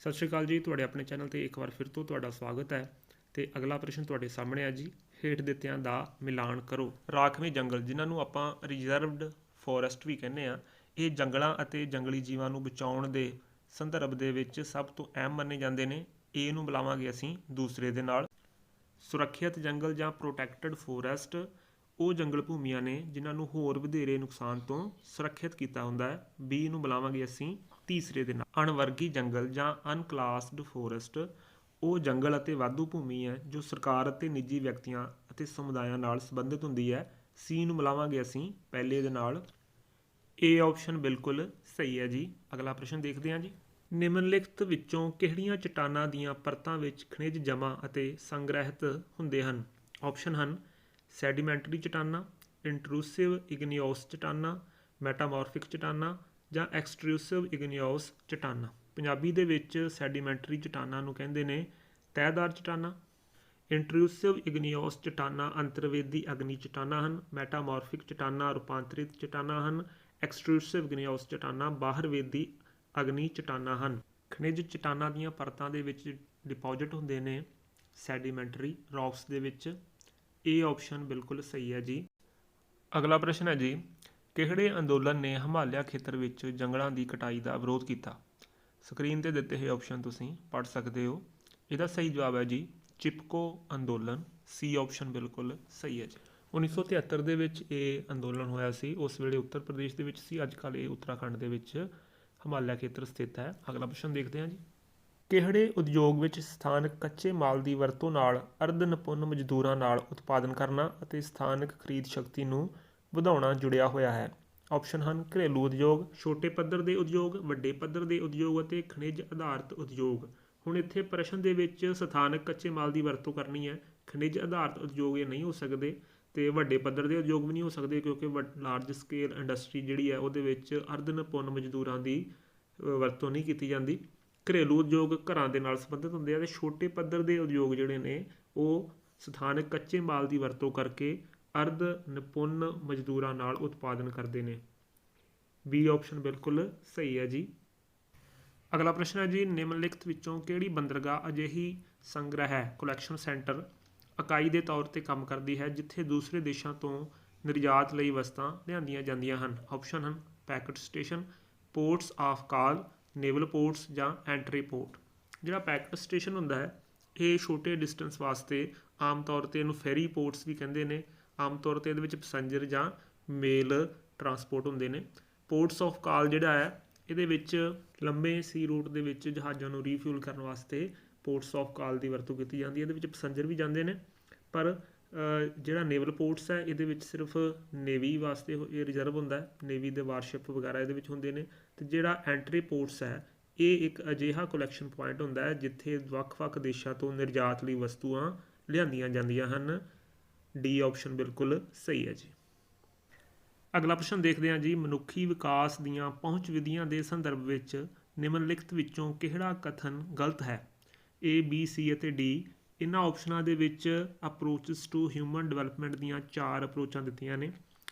ਸਤਿ ਸ਼੍ਰੀ ਅਕਾਲ ਜੀ। ਤੁਹਾਡੇ ਆਪਣੇ ਚੈਨਲ ਤੇ ਇੱਕ ਵਾਰ ਫਿਰ ਤੋਂ ਤੁਹਾਡਾ ਸਵਾਗਤ ਹੈ। ਤੇ ਅਗਲਾ ਪ੍ਰਸ਼ਨ ਤੁਹਾਡੇ ਸਾਹਮਣੇ ਹੈ ਜੀ। ਹੇਠ ਦਿੱਤਿਆਂ ਦਾ ਮਿਲਾਨ ਕਰੋ। ਰਾਖਵੇਂ ਜੰਗਲ, ਜਿਨ੍ਹਾਂ ਨੂੰ ਆਪਾਂ ਰਿਜ਼ਰਵਡ ਫੋਰੈਸਟ ਵੀ ਕਹਿੰਦੇ ਆ, ਇਹ ਜੰਗਲਾਂ ਅਤੇ ਜੰਗਲੀ ਜੀਵਾਂ ਨੂੰ ਬਚਾਉਣ ਦੇ ਸੰਦਰਭ ਦੇ ਵਿੱਚ ਸਭ ਤੋਂ ਅਹਿਮ ਮੰਨੇ ਜਾਂਦੇ ਨੇ। ਏ ਨੂੰ ਮਿਲਾਵਾਂਗੇ ਅਸੀਂ ਦੂਸਰੇ ਦੇ ਨਾਲ। ਸੁਰੱਖਿਅਤ ਜੰਗਲ ਜਾਂ ਪ੍ਰੋਟੈਕਟਡ ਫੋਰੈਸਟ ਉਹ ਜੰਗਲ ਭੂਮੀਆਂ ਨੇ ਜਿਨ੍ਹਾਂ ਨੂੰ ਹੋਰ ਵਧੇਰੇ ਨੁਕਸਾਨ ਤੋਂ ਸੁਰੱਖਿਅਤ ਕੀਤਾ ਹੁੰਦਾ ਹੈ। ਬੀ ਨੂੰ ਮਿਲਾਵਾਂਗੇ ਅਸੀਂ ਤੀਸਰੇ ਦੇ ਨਾਲ। ਅਣਵਰਗੀ ਜੰਗਲ ਜਾਂ ਅਨਕਲਾਸਡ ਫੋਰੈਸਟ ਉਹ ਜੰਗਲ ਅਤੇ ਵਾਧੂ ਭੂਮੀ ਹੈ ਜੋ ਸਰਕਾਰ ਅਤੇ ਨਿੱਜੀ ਵਿਅਕਤੀਆਂ ਅਤੇ ਸਮੁਦਾਇਆਂ ਨਾਲ ਸੰਬੰਧਿਤ ਹੁੰਦੀ ਹੈ। ਸੀ ਨੂੰ ਮਿਲਾਵਾਂਗੇ ਅਸੀਂ ਪਹਿਲੇ ਦੇ ਨਾਲ। ਏ ਆਪਸ਼ਨ ਬਿਲਕੁਲ ਸਹੀ ਹੈ ਜੀ। ਅਗਲਾ ਪ੍ਰਸ਼ਨ ਦੇਖਦੇ ਹਾਂ ਜੀ। ਨਿਮਨਲਿਖਤ ਵਿੱਚੋਂ ਕਿਹੜੀਆਂ ਚਟਾਨਾਂ ਦੀਆਂ ਪਰਤਾਂ ਵਿੱਚ ਖਣਿਜ ਜਮ੍ਹਾਂ ਅਤੇ ਸੰਗ੍ਰਹਿਤ ਹੁੰਦੇ ਹਨ? ਆਪਸ਼ਨ ਹਨ ਸੈਡੀਮੈਂਟਰੀ ਚਟਾਨਾਂ, ਇੰਟਰੂਸਿਵ ਇਗਨੀਓਸ ਚਟਾਨਾਂ, ਮੈਟਾਮੋਰਫਿਕ ਚਟਾਨਾਂ ਜਾਂ ਐਕਸਟਰੂਸਿਵ ਇਗਨੀਓਸ ਚਟਾਨਾਂ। ਪੰਜਾਬੀ ਦੇ ਵਿੱਚ ਸੈਡੀਮੈਂਟਰੀ ਚਟਾਨਾਂ ਨੂੰ ਕਹਿੰਦੇ ਨੇ ਤਹਿਦਾਰ ਚਟਾਨਾਂ। ਇੰਟਰੂਸਿਵ ਇਗਨੀਓਸ ਚਟਾਨਾਂ ਅੰਤਰਵੇਦੀ ਅਗਨੀ ਚਟਾਨਾਂ ਹਨ। ਮੈਟਾਮੋਰਫਿਕ ਚਟਾਨਾਂ ਰੂਪਾਂਤਰਿਤ ਚਟਾਨਾਂ ਹਨ। ਐਕਸਟਰੂਸਿਵ ਇਗਨੀਓਸ ਚਟਾਨਾਂ ਬਾਹਰਵੇਦੀ ਅਗਨੀ ਚਟਾਨਾਂ ਹਨ। ਖਣਿਜ ਚਟਾਨਾਂ ਦੀਆਂ ਪਰਤਾਂ ਦੇ ਵਿੱਚ ਡਿਪੋਜ਼ਿਟ ਹੁੰਦੇ ਨੇ ਸੈਡੀਮੈਂਟਰੀ ਰੌਕਸ ਦੇ ਵਿੱਚ। ਇਹ ਆਪਸ਼ਨ ਬਿਲਕੁਲ ਸਹੀ ਹੈ ਜੀ। ਅਗਲਾ ਪ੍ਰਸ਼ਨ ਹੈ ਜੀ। ਕਿਹੜੇ ਅੰਦੋਲਨ ਨੇ ਹਿਮਾਲਿਆ ਖੇਤਰ ਵਿੱਚ ਜੰਗਲਾਂ ਦੀ ਕਟਾਈ ਦਾ ਵਿਰੋਧ ਕੀਤਾ? ਸਕਰੀਨ ਤੇ ਦਿੱਤੇ ਹੋਏ ਆਪਸ਼ਨ ਤੁਸੀਂ ਪੜ੍ਹ ਸਕਦੇ ਹੋ। ਇਹਦਾ ਸਹੀ ਜਵਾਬ ਹੈ ਜੀ ਚਿਪਕੋ ਅੰਦੋਲਨ। ਸੀ ਆਪਸ਼ਨ ਬਿਲਕੁਲ ਸਹੀ ਹੈ ਜੀ। 1973 ਦੇ ਵਿੱਚ ਇਹ ਅੰਦੋਲਨ ਹੋਇਆ ਸੀ। ਉਸ ਵੇਲੇ ਉੱਤਰ ਪ੍ਰਦੇਸ਼ ਦੇ ਵਿੱਚ ਸੀ। ਅੱਜ ਕੱਲ੍ਹ ਇਹ ਉੱਤਰਾਖੰਡ ਦੇ ਵਿੱਚ ਹਿਮਾਲਿਆ ਖੇਤਰ ਸਥਿਤ ਹੈ। ਅਗਲਾ ਪ੍ਰਸ਼ਨ ਦੇਖਦੇ ਹਾਂ ਜੀ। ਕਿਹੜੇ ਉਦਯੋਗ ਵਿੱਚ ਸਥਾਨਕ ਕੱਚੇ ਮਾਲ ਦੀ ਵਰਤੋਂ ਨਾਲ ਅਰਧ ਨਿਪੁੰਨ ਮਜ਼ਦੂਰਾਂ ਨਾਲ ਉਤਪਾਦਨ ਕਰਨਾ ਅਤੇ ਸਥਾਨਕ ਖਰੀਦ ਸ਼ਕਤੀ ਨੂੰ ਵਧਾਉਣਾ ਜੁੜਿਆ ਹੋਇਆ ਹੈ? ਆਪਸ਼ਨ ਹਨ ਘਰੇਲੂ ਉਦਯੋਗ, ਛੋਟੇ ਪੱਧਰ ਦੇ ਉਦਯੋਗ, ਵੱਡੇ ਪੱਧਰ ਦੇ ਉਦਯੋਗ ਅਤੇ ਖਣਿਜ ਆਧਾਰਿਤ ਉਦਯੋਗ। ਹੁਣ ਇੱਥੇ ਪ੍ਰਸ਼ਨ ਦੇ ਵਿੱਚ ਸਥਾਨਕ ਕੱਚੇ ਮਾਲ ਦੀ ਵਰਤੋਂ ਕਰਨੀ ਹੈ। ਖਣਿਜ ਆਧਾਰਿਤ ਉਦਯੋਗ ਇਹ ਨਹੀਂ ਹੋ ਸਕਦੇ ਅਤੇ ਵੱਡੇ ਪੱਧਰ ਦੇ ਉਦਯੋਗ ਵੀ ਨਹੀਂ ਹੋ ਸਕਦੇ, ਕਿਉਂਕਿ ਲਾਰਜ ਸਕੇਲ ਇੰਡਸਟਰੀ ਜਿਹੜੀ ਹੈ ਉਹਦੇ ਵਿੱਚ ਅਰਧ ਨਿਪੁੰਨ ਮਜ਼ਦੂਰਾਂ ਦੀ ਵਰਤੋਂ ਨਹੀਂ ਕੀਤੀ ਜਾਂਦੀ। ਘਰੇਲੂ ਉਦਯੋਗ ਘਰਾਂ ਦੇ ਨਾਲ ਸੰਬੰਧਿਤ ਹੁੰਦੇ ਆ ਅਤੇ ਛੋਟੇ ਪੱਧਰ ਦੇ ਉਦਯੋਗ ਜਿਹੜੇ ਨੇ ਉਹ ਸਥਾਨਕ ਕੱਚੇ ਮਾਲ ਦੀ ਵਰਤੋਂ ਕਰਕੇ ਅਰਧ ਨਿਪੁੰਨ ਮਜ਼ਦੂਰਾਂ ਨਾਲ ਉਤਪਾਦਨ ਕਰਦੇ ਨੇ। ਬੀ ਆਪਸ਼ਨ ਬਿਲਕੁਲ ਸਹੀ ਹੈ ਜੀ। ਅਗਲਾ ਪ੍ਰਸ਼ਨ ਹੈ ਜੀ। ਨਿਮਨਲਿਖਤ ਵਿੱਚੋਂ ਕਿਹੜੀ ਬੰਦਰਗਾਹ ਅਜਿਹੀ ਸੰਗ੍ਰਹਿ ਹੈ ਕਲੈਕਸ਼ਨ ਸੈਂਟਰ ਇਕਾਈ ਦੇ ਤੌਰ 'ਤੇ ਕੰਮ ਕਰਦੀ ਹੈ ਜਿੱਥੇ ਦੂਸਰੇ ਦੇਸ਼ਾਂ ਤੋਂ ਨਿਰਯਾਤ ਲਈ ਵਸਤਾਂ ਲਿਆਂਦੀਆਂ ਜਾਂਦੀਆਂ ਹਨ? ਆਪਸ਼ਨ ਹਨ packet station, ports of call, naval ports ਜਾਂ ਐਂਟਰੀ ਪੋਰਟ। ਜਿਹੜਾ ਪੈਕਟ ਸਟੇਸ਼ਨ ਹੁੰਦਾ ਹੈ ਇਹ ਛੋਟੇ ਡਿਸਟੈਂਸ ਵਾਸਤੇ ਆਮ ਤੌਰ 'ਤੇ ਇਹਨੂੰ ਫੈਰੀ ਪੋਰਟਸ ਵੀ ਕਹਿੰਦੇ ਨੇ। ਆਮ ਤੌਰ 'ਤੇ ਇਹਦੇ ਵਿੱਚ ਪੈਸੰਜਰ ਜਾਂ ਮੇਲ ਟਰਾਂਸਪੋਰਟ ਹੁੰਦੇ ਨੇ। ਪੋਰਟਸ ਆਫ ਕਾਲ ਜਿਹੜਾ ਹੈ ਇਹਦੇ ਵਿੱਚ ਲੰਬੇ ਸੀ ਰੂਟ ਦੇ ਵਿੱਚ ਜਹਾਜ਼ਾਂ ਨੂੰ ਰੀਫਿਊਲ ਕਰਨ ਵਾਸਤੇ ਪੋਰਟਸ ਆਫ ਕਾਲ ਦੀ ਵਰਤੋਂ ਕੀਤੀ ਜਾਂਦੀ ਹੈ। ਇਹਦੇ ਵਿੱਚ ਪੈਸੰਜਰ ਵੀ ਜਾਂਦੇ ਨੇ, ਪਰ ਜਿਹੜਾ ਨੇਵਲ ਪੋਰਟਸ ਹੈ ਇਹਦੇ ਵਿੱਚ ਸਿਰਫ ਨੇਵੀ ਵਾਸਤੇ ਇਹ ਰਿਜ਼ਰਵ ਹੁੰਦਾ ਹੈ। ਨੇਵੀ ਦੇ ਵਾਰਸ਼ਿਪ ਵਗੈਰਾ ਇਹਦੇ ਵਿੱਚ ਹੁੰਦੇ ਨੇ। ਅਤੇ ਜਿਹੜਾ ਐਂਟਰੀ ਪੋਰਟਸ ਹੈ ਇਹ ਇੱਕ ਅਜਿਹਾ ਕਲੈਕਸ਼ਨ ਪੁਆਇੰਟ ਹੁੰਦਾ ਹੈ ਜਿੱਥੇ ਵੱਖ-ਵੱਖ ਦੇਸ਼ਾਂ ਤੋਂ ਨਿਰਯਾਤ ਲਈ ਵਸਤੂਆਂ ਲਿਆਂਦੀਆਂ ਜਾਂਦੀਆਂ ਹਨ। ਡੀ ਆਪਸ਼ਨ ਬਿਲਕੁਲ ਸਹੀ ਹੈ ਜੀ। ਅਗਲਾ ਪ੍ਰਸ਼ਨ ਦੇਖਦੇ ਹਾਂ ਜੀ। ਮਨੁੱਖੀ ਵਿਕਾਸ ਦੀਆਂ ਪਹੁੰਚ ਵਿਧੀਆਂ ਦੇ ਸੰਦਰਭ ਵਿੱਚ ਨਿਮਨਲਿਖਤ ਵਿੱਚੋਂ ਕਿਹੜਾ ਕਥਨ ਗਲਤ ਹੈ? ਏ, ਬੀ, ਸੀ ਅਤੇ ਡੀ। ਇਹਨਾਂ ਆਪਸ਼ਨਾਂ ਦੇ ਵਿੱਚ ਅਪਰੋਚਸ ਟੂ ਹਿਊਮਨ ਡਿਵੈਲਪਮੈਂਟ ਦੀਆਂ 4 ਅਪਰੋਚਾਂ ਦਿੱਤੀਆਂ ਨੇ।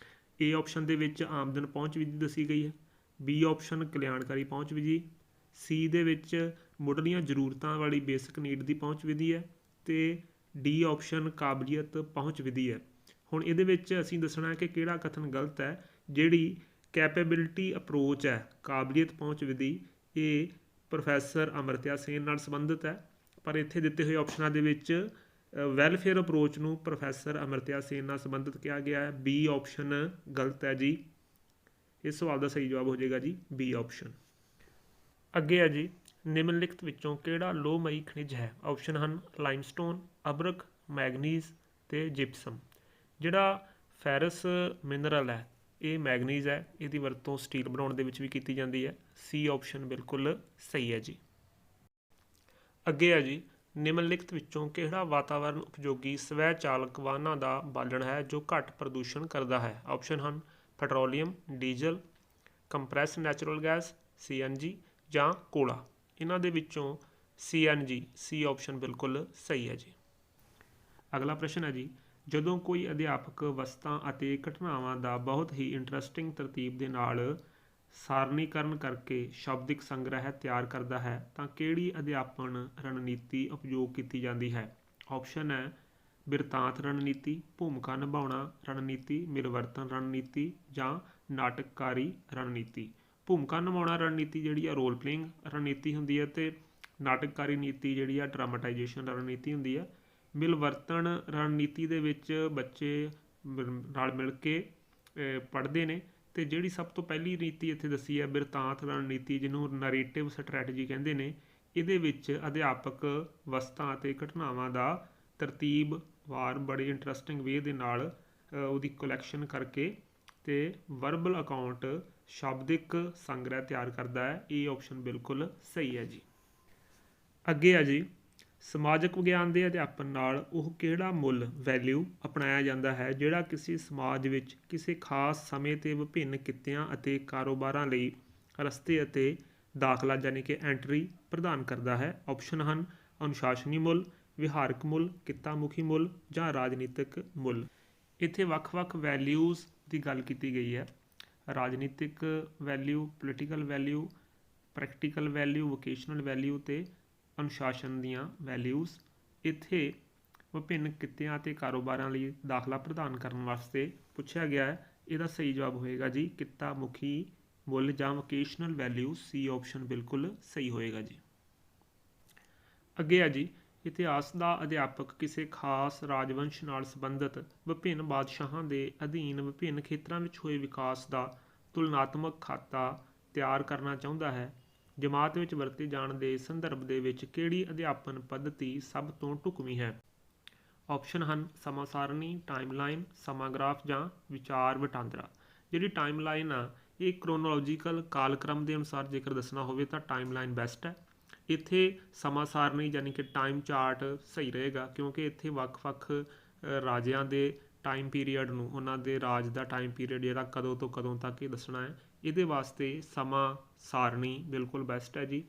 ਏ ਆਪਸ਼ਨ ਦੇ ਵਿੱਚ ਆਮਦਨ ਪਹੁੰਚ ਵਿਧੀ ਦੱਸੀ ਗਈ ਹੈ। ਬੀ ਆਪਸ਼ਨ ਕਲਿਆਣਕਾਰੀ ਪਹੁੰਚ ਵਿਧੀ। ਸੀ ਦੇ ਵਿੱਚ ਮੁੱਢਲੀਆਂ ਜ਼ਰੂਰਤਾਂ ਵਾਲੀ ਬੇਸਿਕ ਨੀਡ ਦੀ ਪਹੁੰਚ ਵਿਧੀ ਹੈ ਅਤੇ ਡੀ ਆਪਸ਼ਨ ਕਾਬਲੀਅਤ ਪਹੁੰਚ ਵਿਧੀ ਹੈ। ਹੁਣ ਇਹਦੇ ਵਿੱਚ ਅਸੀਂ ਦੱਸਣਾ ਹੈ ਕਿ ਕਿਹੜਾ ਕਥਨ ਗਲਤ ਹੈ। ਜਿਹੜੀ ਕੈਪੇਬਿਲਿਟੀ ਅਪਰੋਚ ਹੈ ਕਾਬਲੀਅਤ ਪਹੁੰਚ ਵਿਧੀ, ਇਹ ਪ੍ਰੋਫੈਸਰ ਅਮਰਤਿਆ ਸੇਨ ਨਾਲ ਸੰਬੰਧਿਤ ਹੈ, ਪਰ ਇੱਥੇ ਦਿੱਤੇ ਹੋਏ ਆਪਸ਼ਨਾਂ ਦੇ ਵਿੱਚ ਵੈਲਫੇਅਰ ਅਪਰੋਚ ਨੂੰ ਪ੍ਰੋਫੈਸਰ ਅਮਰਤਿਆ ਸੇਨ ਨਾਲ ਸੰਬੰਧਿਤ ਕਿਹਾ ਗਿਆ ਹੈ। ਬੀ ਆਪਸ਼ਨ ਗਲਤ ਹੈ ਜੀ। ਇਸ ਸਵਾਲ ਦਾ ਸਹੀ ਜਵਾਬ ਹੋ ਜਾਏਗਾ ਜੀ ਬੀ ਆਪਸ਼ਨ। ਅੱਗੇ ਹੈ ਜੀ। ਨਿਮਨਲਿਖਤ ਵਿੱਚੋਂ ਕਿਹੜਾ ਲੋਹਮਈ ਖਣਿਜ ਹੈ? ਆਪਸ਼ਨ ਹਨ ਲਾਈਮਸਟੋਨ, ਅਬਰਕ, ਮੈਗਨੀਜ਼ ਅਤੇ ਜਿਪਸਮ। ਜਿਹੜਾ ਫੈਰਸ ਮਿਨਰਲ ਹੈ ਇਹ ਮੈਗਨੀਜ਼ ਹੈ। ਇਹਦੀ ਵਰਤੋਂ ਸਟੀਲ ਬਣਾਉਣ ਦੇ ਵਿੱਚ ਵੀ ਕੀਤੀ ਜਾਂਦੀ ਹੈ। ਸੀ ਆਪਸ਼ਨ ਬਿਲਕੁਲ ਸਹੀ ਹੈ ਜੀ। ਅੱਗੇ ਹੈ ਜੀ। ਨਿਮਨਲਿਖਤ ਵਿੱਚੋਂ ਕਿਹੜਾ ਵਾਤਾਵਰਨ ਉਪਯੋਗੀ ਸਵੈ ਚਾਲਕ ਵਾਹਨਾਂ ਦਾ ਬਾਲਣ ਹੈ ਜੋ ਘੱਟ ਪ੍ਰਦੂਸ਼ਣ ਕਰਦਾ ਹੈ? ਆਪਸ਼ਨ ਹਨ petroleum, diesel, compress natural gas, CNG ਜਾਂ ਕੋਲਾ। ਇਹਨਾਂ ਦੇ ਵਿੱਚੋਂ CNG, ਸੀ ਆਪਸ਼ਨ ਬਿਲਕੁਲ ਸਹੀ ਹੈ ਜੀ। ਅਗਲਾ ਪ੍ਰਸ਼ਨ ਹੈ ਜੀ। ਜਦੋਂ ਕੋਈ ਅਧਿਆਪਕ ਵਸਤਾਂ ਅਤੇ ਘਟਨਾਵਾਂ ਦਾ ਬਹੁਤ ਹੀ ਇੰਟਰਸਟਿੰਗ ਤਰਤੀਬ ਦੇ ਨਾਲ ਸਾਰਣੀਕਰਨ ਕਰਕੇ ਸ਼ਬਦਿਕ ਸੰਗ੍ਰਹਿ ਤਿਆਰ ਕਰਦਾ ਹੈ ਤਾਂ ਕਿਹੜੀ ਅਧਿਆਪਨ ਰਣਨੀਤੀ ਉਪਯੋਗ ਕੀਤੀ ਜਾਂਦੀ ਹੈ? ਆਪਸ਼ਨ ਹੈ ਬਿਰਤਾਂਤ ਰਣਨੀਤੀ, ਭੂਮਿਕਾ ਨਿਭਾਉਣਾ ਰਣਨੀਤੀ, ਮਿਲਵਰਤਨ ਰਣਨੀਤੀ ਜਾਂ ਨਾਟਕਕਾਰੀ ਰਣਨੀਤੀ। ਭੂਮਿਕਾ ਨਿਭਾਉਣਾ ਰਣਨੀਤੀ ਜਿਹੜੀ ਆ ਰੋਲ ਪਲੇਇੰਗ ਰਣਨੀਤੀ ਹੁੰਦੀ ਹੈ ਅਤੇ ਨਾਟਕਕਾਰੀ ਨੀਤੀ ਜਿਹੜੀ ਆ ਡਰਾਮਾਟਾਈਜੇਸ਼ਨ ਰਣਨੀਤੀ ਹੁੰਦੀ ਹੈ। ਮਿਲਵਰਤਨ ਰਣਨੀਤੀ ਦੇ ਵਿੱਚ ਬੱਚੇ ਨਾਲ ਮਿਲ ਕੇ ਪੜ੍ਹਦੇ ਨੇ ਅਤੇ ਜਿਹੜੀ ਸਭ ਤੋਂ ਪਹਿਲੀ ਨੀਤੀ ਇੱਥੇ ਦੱਸੀ ਹੈ ਬਿਰਤਾਂਤ ਰਣਨੀਤੀ, ਜਿਹਨੂੰ ਨਰੇਟਿਵ ਸਟਰੈਟਜੀ ਕਹਿੰਦੇ ਨੇ, ਇਹਦੇ ਵਿੱਚ ਅਧਿਆਪਕ ਵਸਤਾਂ ਅਤੇ ਘਟਨਾਵਾਂ ਦਾ ਤਰਤੀਬ ਵਾਰ ਬੜੇ ਇੰਟਰਸਟਿੰਗ ਵੇ ਦੇ ਨਾਲ ਉਹਦੀ ਕਲੈਕਸ਼ਨ ਕਰਕੇ ਅਤੇ ਵਰਬਲ ਅਕਾਊਂਟ ਸ਼ਬਦਿਕ ਸੰਗ੍ਰਹਿ ਤਿਆਰ ਕਰਦਾ ਹੈ। ਇਹ ਆਪਸ਼ਨ ਬਿਲਕੁਲ ਸਹੀ ਹੈ ਜੀ। ਅੱਗੇ ਆ ਜੀ, ਸਮਾਜਿਕ ਵਿਗਿਆਨ ਦੇ ਅਧਿਆਪਨ ਨਾਲ ਉਹ ਕਿਹੜਾ ਮੁੱਲ ਵੈਲਿਊ ਅਪਣਾਇਆ ਜਾਂਦਾ ਹੈ ਜਿਹੜਾ ਕਿਸੇ ਸਮਾਜ ਵਿੱਚ ਕਿਸੇ ਖਾਸ ਸਮੇਂ 'ਤੇ ਵਿਭਿੰਨ ਕਿੱਤਿਆਂ ਅਤੇ ਕਾਰੋਬਾਰਾਂ ਲਈ ਰਸਤੇ ਅਤੇ ਦਾਖਲਾ ਯਾਨੀ ਕਿ ਐਂਟਰੀ ਪ੍ਰਦਾਨ ਕਰਦਾ ਹੈ? ਆਪਸ਼ਨ ਹਨ ਅਨੁਸ਼ਾਸਨੀ ਮੁੱਲ, ਵਿਹਾਰਕ ਮੁੱਲ, ਕਿੱਤਾ ਮੁਖੀ ਮੁੱਲ ਜਾਂ ਰਾਜਨੀਤਿਕ ਮੁੱਲ। ਇੱਥੇ ਵੱਖ-ਵੱਖ ਵੈਲਿਊਜ਼ ਦੀ ਗੱਲ ਕੀਤੀ ਗਈ ਹੈ। ਰਾਜਨੀਤਿਕ value, political value, practical value, vocational value ਅਤੇ ਅਨੁਸ਼ਾਸਨ ਦੀਆਂ ਵੈਲਿਊਜ਼। ਇੱਥੇ ਵਿਭਿੰਨ ਕਿੱਤਿਆਂ ਅਤੇ ਕਾਰੋਬਾਰਾਂ ਲਈ ਦਾਖਲਾ ਪ੍ਰਦਾਨ ਕਰਨ ਵਾਸਤੇ ਪੁੱਛਿਆ ਗਿਆ ਹੈ। ਇਹਦਾ ਸਹੀ ਜਵਾਬ ਹੋਏਗਾ ਜੀ ਕਿੱਤਾ ਮੁਖੀ ਮੁੱਲ ਜਾਂ ਵੋਕੇਸ਼ਨਲ ਵੈਲਿਊ। ਸੀ ਆਪਸ਼ਨ ਬਿਲਕੁਲ ਸਹੀ ਹੋਏਗਾ ਜੀ। ਅੱਗੇ ਆ ਜੀ, ਇਤਿਹਾਸ ਦਾ ਅਧਿਆਪਕ ਕਿਸੇ ਖਾਸ ਰਾਜਵੰਸ਼ ਨਾਲ ਸੰਬੰਧਿਤ ਵਿਭਿੰਨ ਬਾਦਸ਼ਾਹਾਂ ਦੇ ਅਧੀਨ ਵਿਭਿੰਨ ਖੇਤਰਾਂ ਵਿੱਚ ਹੋਏ ਵਿਕਾਸ ਦਾ ਤੁਲਨਾਤਮਕ ਖਾਤਾ ਤਿਆਰ ਕਰਨਾ ਚਾਹੁੰਦਾ ਹੈ। ਜਮਾਤ ਵਿੱਚ ਵਰਤੇ ਜਾਣ ਦੇ ਸੰਦਰਭ ਦੇ ਵਿੱਚ ਕਿਹੜੀ ਅਧਿਆਪਨ ਪੱਧਤੀ ਸਭ ਤੋਂ ਢੁਕਵੀਂ ਹੈ? ਆਪਸ਼ਨ ਹਨ ਸਮਾਂ ਸਾਰਣੀ, ਟਾਈਮਲਾਈਨ, ਸਮਾਂ ਗ੍ਰਾਫ ਜਾਂ ਵਿਚਾਰ ਵਟਾਂਦਰਾ। ਜਿਹੜੀ ਟਾਈਮਲਾਈਨ ਆ ਇਹ ਕ੍ਰੋਨੋਲੋਜੀਕਲ ਕਾਲਕ੍ਰਮ ਦੇ ਅਨੁਸਾਰ ਜੇਕਰ ਦੱਸਣਾ ਹੋਵੇ ਤਾਂ ਟਾਈਮਲਾਈਨ ਬੈਸਟ ਹੈ। ਇੱਥੇ ਸਮਾਂ ਸਾਰਣੀ ਯਾਨੀ ਕਿ ਟਾਈਮ ਚਾਰਟ ਸਹੀ ਰਹੇਗਾ ਕਿਉਂਕਿ ਇੱਥੇ ਵੱਖ-ਵੱਖ ਰਾਜਿਆਂ ਦੇ ਟਾਈਮ ਪੀਰੀਅਡ ਨੂੰ, ਉਹਨਾਂ ਦੇ ਰਾਜ ਦਾ ਟਾਈਮ ਪੀਰੀਅਡ ਜਿਹੜਾ ਕਦੋਂ ਤੋਂ ਕਦੋਂ ਤੱਕ ਇਹ ਦੱਸਣਾ ਹੈ। ਇਹਦੇ ਵਾਸਤੇ ਸਮਾਂ ਸਾਰਣੀ ਬਿਲਕੁਲ ਬੈਸਟ ਹੈ ਜੀ।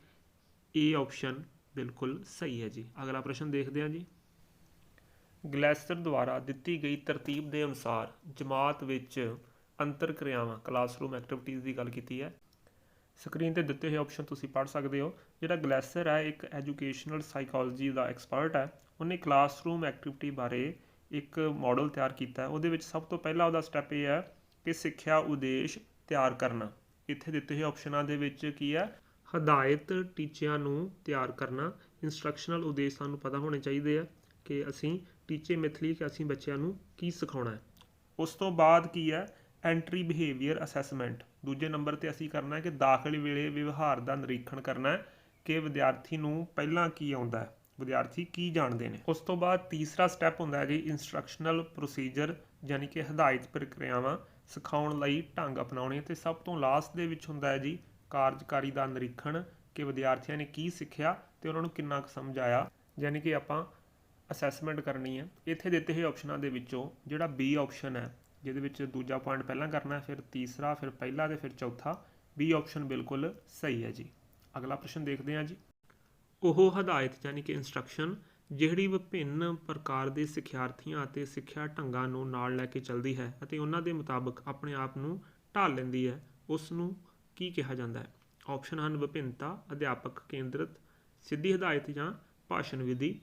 ਇਹ ਆਪਸ਼ਨ ਬਿਲਕੁਲ ਸਹੀ ਹੈ ਜੀ। ਅਗਲਾ ਪ੍ਰਸ਼ਨ ਦੇਖਦੇ ਹਾਂ ਜੀ। ਗਲੈਸਰ ਦੁਆਰਾ ਦਿੱਤੀ ਗਈ ਤਰਤੀਬ ਦੇ ਅਨੁਸਾਰ ਜਮਾਤ ਵਿੱਚ ਅੰਤਰ ਕਿਰਿਆਵਾਂ ਕਲਾਸਰੂਮ ਐਕਟੀਵਿਟੀਜ਼ ਦੀ ਗੱਲ ਕੀਤੀ ਹੈ। ਸਕਰੀਨ 'ਤੇ ਦਿੱਤੇ ਹੋਏ ਆਪਸ਼ਨ ਤੁਸੀਂ ਪੜ੍ਹ ਸਕਦੇ ਹੋ। ਜਿਹੜਾ ਗਲੈਸਰ ਹੈ ਇੱਕ ਐਜੂਕੇਸ਼ਨਲ ਸਾਈਕੋਲੋਜੀ ਦਾ ਐਕਸਪਰਟ ਹੈ। ਉਹਨੇ ਕਲਾਸਰੂਮ ਐਕਟੀਵਿਟੀ ਬਾਰੇ ਇੱਕ ਮਾਡਲ ਤਿਆਰ ਕੀਤਾ। ਉਹਦੇ ਵਿੱਚ ਸਭ ਤੋਂ ਪਹਿਲਾ ਉਹਦਾ ਸਟੈਪ ਇਹ ਹੈ ਕਿ ਸਿੱਖਿਆ ਉਦੇਸ਼ ਤਿਆਰ ਕਰਨਾ। ਇੱਥੇ ਦਿੱਤੇ ਹੋਏ ਆਪਸ਼ਨਾਂ ਦੇ ਵਿੱਚ ਕੀ ਹੈ? ਹਦਾਇਤ ਟੀਚਿਆਂ ਨੂੰ ਤਿਆਰ ਕਰਨਾ। ਇੰਸਟਰਕਸ਼ਨਲ ਉਦੇਸ਼ ਸਾਨੂੰ ਪਤਾ ਹੋਣੇ ਚਾਹੀਦੇ ਆ ਕਿ ਅਸੀਂ ਟੀਚੇ ਮਿਥ ਲਈ ਕਿ ਅਸੀਂ ਬੱਚਿਆਂ ਨੂੰ ਕੀ ਸਿਖਾਉਣਾ ਹੈ। ਉਸ ਤੋਂ ਬਾਅਦ ਕੀ ਹੈ? Entry behaviour assessment. ਦੂਜੇ ਨੰਬਰ 'ਤੇ ਅਸੀਂ ਕਰਨਾ ਹੈ ਕਿ ਦਾਖਲੇ ਵੇਲੇ ਵਿਵਹਾਰ ਦਾ ਨਿਰੀਖਣ ਕਰਨਾ ਹੈ ਕਿ ਵਿਦਿਆਰਥੀ ਨੂੰ ਪਹਿਲਾਂ ਕੀ ਆਉਂਦਾ ਹੈ, ਵਿਦਿਆਰਥੀ ਕੀ ਜਾਣਦੇ ਨੇ। ਉਸ ਤੋਂ ਬਾਅਦ ਤੀਸਰਾ ਸਟੈਪ ਹੁੰਦਾ ਹੈ ਜੀ ਇੰਸਟਰਕਸ਼ਨਲ ਪ੍ਰੋਸੀਜਰ ਯਾਨੀ ਕਿ ਹਦਾਇਤ ਪ੍ਰਕਿਰਿਆਵਾਂ ਸਿਖਾਉਣ ਲਈ ਢੰਗ ਅਪਣਾਉਣੇ। ਅਤੇ ਸਭ ਤੋਂ ਲਾਸਟ ਦੇ ਵਿੱਚ ਹੁੰਦਾ ਹੈ ਜੀ ਕਾਰਜਕਾਰੀ ਦਾ ਨਿਰੀਖਣ ਕਿ ਵਿਦਿਆਰਥੀਆਂ ਨੇ ਕੀ ਸਿੱਖਿਆ ਅਤੇ ਉਹਨਾਂ ਨੂੰ ਕਿੰਨਾ ਕੁ ਸਮਝ ਆਇਆ, ਯਾਨੀ ਕਿ ਆਪਾਂ ਅਸੈਸਮੈਂਟ ਕਰਨੀ ਹੈ। ਇੱਥੇ ਦਿੱਤੇ ਹੋਏ ਆਪਸ਼ਨਾਂ ਦੇ ਵਿੱਚੋਂ ਜਿਹੜਾ ਬੀ ਆਪਸ਼ਨ ਹੈ, ਜਿਹਦੇ ਵਿੱਚ ਦੂਜਾ ਪੁਆਇੰਟ ਪਹਿਲਾਂ ਕਰਨਾ, ਫਿਰ ਤੀਸਰਾ, ਫਿਰ ਪਹਿਲਾ ਅਤੇ ਫਿਰ ਚੌਥਾ, ਬੀ ਆਪਸ਼ਨ ਬਿਲਕੁਲ ਸਹੀ ਹੈ ਜੀ। ਅਗਲਾ ਪ੍ਰਸ਼ਨ ਦੇਖਦੇ ਹਾਂ ਜੀ। ਉਹ ਹਦਾਇਤ ਯਾਨੀ ਕਿ ਇੰਸਟਰਕਸ਼ਨ ਜਿਹੜੀ ਵਿਭਿੰਨ ਪ੍ਰਕਾਰ ਦੇ ਸਿੱਖਿਆਰਥੀਆਂ ਅਤੇ ਸਿੱਖਿਆ ਢੰਗਾਂ ਨੂੰ ਨਾਲ ਲੈ ਕੇ ਚੱਲਦੀ ਹੈ ਅਤੇ ਉਹਨਾਂ ਦੇ ਮੁਤਾਬਕ ਆਪਣੇ ਆਪ ਨੂੰ ਢਾਲ ਲੈਂਦੀ ਹੈ, ਉਸ ਨੂੰ ਕੀ ਕਿਹਾ ਜਾਂਦਾ ਹੈ? ਆਪਸ਼ਨ ਹਨ ਵਿਭਿੰਨਤਾ, ਅਧਿਆਪਕ ਕੇਂਦਰਿਤ, ਸਿੱਧੀ ਹਦਾਇਤ ਜਾਂ ਭਾਸ਼ਣ ਵਿਧੀ।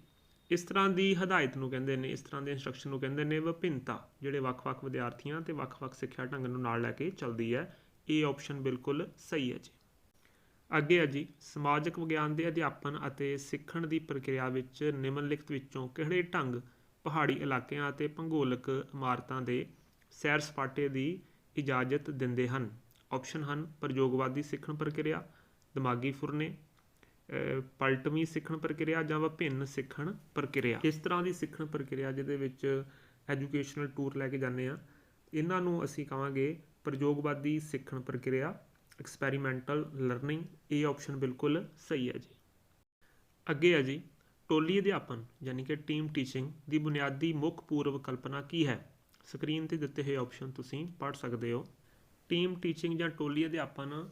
ਇਸ ਤਰ੍ਹਾਂ ਦੀ ਹਦਾਇਤ ਨੂੰ ਕਹਿੰਦੇ ਨੇ, ਇਸ ਤਰ੍ਹਾਂ ਦੇ ਇੰਸਟਰਕਸ਼ਨ ਨੂੰ ਕਹਿੰਦੇ ਨੇ ਵਿਭਿੰਨਤਾ, ਜਿਹੜੇ ਵੱਖ-ਵੱਖ ਵਿਦਿਆਰਥੀਆਂ ਅਤੇ ਵੱਖ-ਵੱਖ ਸਿੱਖਿਆ ਢੰਗ ਨੂੰ ਨਾਲ ਲੈ ਕੇ ਚੱਲਦੀ ਹੈ। ਇਹ ਆਪਸ਼ਨ ਬਿਲਕੁਲ ਸਹੀ ਹੈ ਜੀ। ਅੱਗੇ ਹੈ ਜੀ ਸਮਾਜਿਕ ਵਿਗਿਆਨ ਦੇ ਅਧਿਆਪਨ ਅਤੇ ਸਿੱਖਣ ਦੀ ਪ੍ਰਕਿਰਿਆ ਵਿੱਚ ਨਿਮਨਲਿਖਤ ਵਿੱਚੋਂ ਕਿਹੜੇ ਢੰਗ ਪਹਾੜੀ ਇਲਾਕਿਆਂ ਅਤੇ ਭੂਗੋਲਿਕ ਇਮਾਰਤਾਂ ਦੇ ਸੈਰ ਸਪਾਟੇ ਦੀ ਇਜਾਜ਼ਤ ਦਿੰਦੇ ਹਨ? ਆਪਸ਼ਨ ਹਨ ਪ੍ਰਯੋਗਵਾਦੀ ਸਿੱਖਣ ਪ੍ਰਕਿਰਿਆ, ਦਿਮਾਗੀ ਫੁਰਨੇ, ਪਲਟਵੀਂ ਸਿੱਖਣ ਪ੍ਰਕਿਰਿਆ ਜਾਂ ਵਿਭਿੰਨ ਸਿੱਖਣ ਪ੍ਰਕਿਰਿਆ। ਇਸ ਤਰ੍ਹਾਂ ਦੀ ਸਿੱਖਣ ਪ੍ਰਕਿਰਿਆ ਜਿਹਦੇ ਵਿੱਚ ਐਜੂਕੇਸ਼ਨਲ ਟੂਰ ਲੈ ਕੇ ਜਾਂਦੇ ਹਾਂ, ਇਹਨਾਂ ਨੂੰ ਅਸੀਂ ਕਹਾਂਗੇ ਪ੍ਰਯੋਗਵਾਦੀ ਸਿੱਖਣ ਪ੍ਰਕਿਰਿਆ, ਐਕਸਪੈਰੀਮੈਂਟਲ ਲਰਨਿੰਗ। ਇਹ ਆਪਸ਼ਨ ਬਿਲਕੁਲ ਸਹੀ ਹੈ ਜੀ। ਅੱਗੇ ਹੈ ਜੀ ਟੋਲੀ ਅਧਿਆਪਨ ਯਾਨੀ ਕਿ ਟੀਮ ਟੀਚਿੰਗ ਦੀ ਬੁਨਿਆਦੀ ਮੁੱਖ ਪੂਰਵ ਕਲਪਨਾ ਕੀ ਹੈ? ਸਕਰੀਨ 'ਤੇ ਦਿੱਤੇ ਹੋਏ ਆਪਸ਼ਨ ਤੁਸੀਂ ਪੜ੍ਹ ਸਕਦੇ ਹੋ। ਟੀਮ ਟੀਚਿੰਗ ਜਾਂ ਟੋਲੀ ਅਧਿਆਪਨ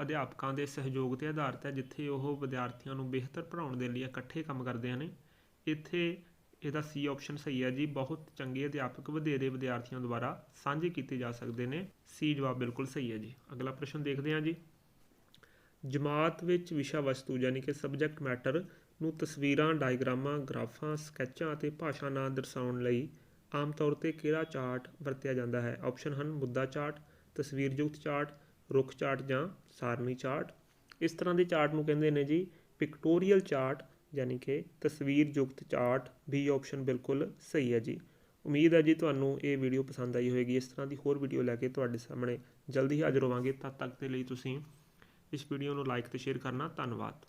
ਅਧਿਆਪਕਾਂ ਦੇ ਸਹਿਯੋਗ 'ਤੇ ਆਧਾਰਿਤ ਹੈ, ਜਿੱਥੇ ਉਹ ਵਿਦਿਆਰਥੀਆਂ ਨੂੰ ਬਿਹਤਰ ਪੜ੍ਹਾਉਣ ਦੇ ਲਈ ਇਕੱਠੇ ਕੰਮ ਕਰਦੇ ਨੇ। ਇੱਥੇ ਇਹਦਾ ਸੀ ਆਪਸ਼ਨ ਸਹੀ ਹੈ ਜੀ। ਬਹੁਤ ਚੰਗੇ ਅਧਿਆਪਕ ਵਧੇਰੇ ਵਿਦਿਆਰਥੀਆਂ ਦੁਆਰਾ ਸਾਂਝੇ ਕੀਤੇ ਜਾ ਸਕਦੇ ਨੇ। ਸੀ ਜਵਾਬ ਬਿਲਕੁਲ ਸਹੀ ਹੈ ਜੀ। ਅਗਲਾ ਪ੍ਰਸ਼ਨ ਦੇਖਦੇ ਹਾਂ ਜੀ। ਜਮਾਤ ਵਿੱਚ ਵਿਸ਼ਾ ਵਸਤੂ ਯਾਨੀ ਕਿ ਸਬਜੈਕਟ ਮੈਟਰ ਨੂੰ ਤਸਵੀਰਾਂ, ਡਾਇਗਰਾਮਾਂ, ਗ੍ਰਾਫਾਂ, ਸਕੈਚਾਂ ਅਤੇ ਭਾਸ਼ਾ ਨਾਲ ਦਰਸਾਉਣ ਲਈ ਆਮ ਤੌਰ 'ਤੇ ਕਿਹੜਾ ਚਾਰਟ ਵਰਤਿਆ ਜਾਂਦਾ ਹੈ? ਆਪਸ਼ਨ ਹਨ ਮੁੱਦਾ ਚਾਰਟ, ਤਸਵੀਰਯੁਕਤ ਚਾਰਟ, ਰੁੱਖ ਚਾਰਟ ਜਾਂ ਸਾਰਣੀ ਚਾਰਟ। ਇਸ ਤਰ੍ਹਾਂ ਦੇ ਚਾਰਟ ਨੂੰ ਕਹਿੰਦੇ ਨੇ ਜੀ ਪਿਕਟੋਰੀਅਲ ਚਾਰਟ ਯਾਨੀ ਕਿ ਤਸਵੀਰਯੁਕਤ ਚਾਰਟ। ਬੀ ਆਪਸ਼ਨ ਬਿਲਕੁਲ ਸਹੀ ਹੈ ਜੀ। ਉਮੀਦ ਹੈ ਜੀ ਤੁਹਾਨੂੰ ਇਹ ਵੀਡੀਓ ਪਸੰਦ ਆਈ ਹੋਵੇਗੀ। ਇਸ ਤਰ੍ਹਾਂ ਦੀ ਹੋਰ ਵੀਡੀਓ ਲੈ ਕੇ ਤੁਹਾਡੇ ਸਾਹਮਣੇ ਜਲਦੀ ਹਾਜ਼ਰ ਹੋਵਾਂਗੇ। ਤਦ ਤੱਕ ਦੇ ਲਈ ਤੁਸੀਂ ਇਸ ਵੀਡੀਓ ਨੂੰ ਲਾਈਕ ਅਤੇ ਸ਼ੇਅਰ ਕਰਨਾ। ਧੰਨਵਾਦ।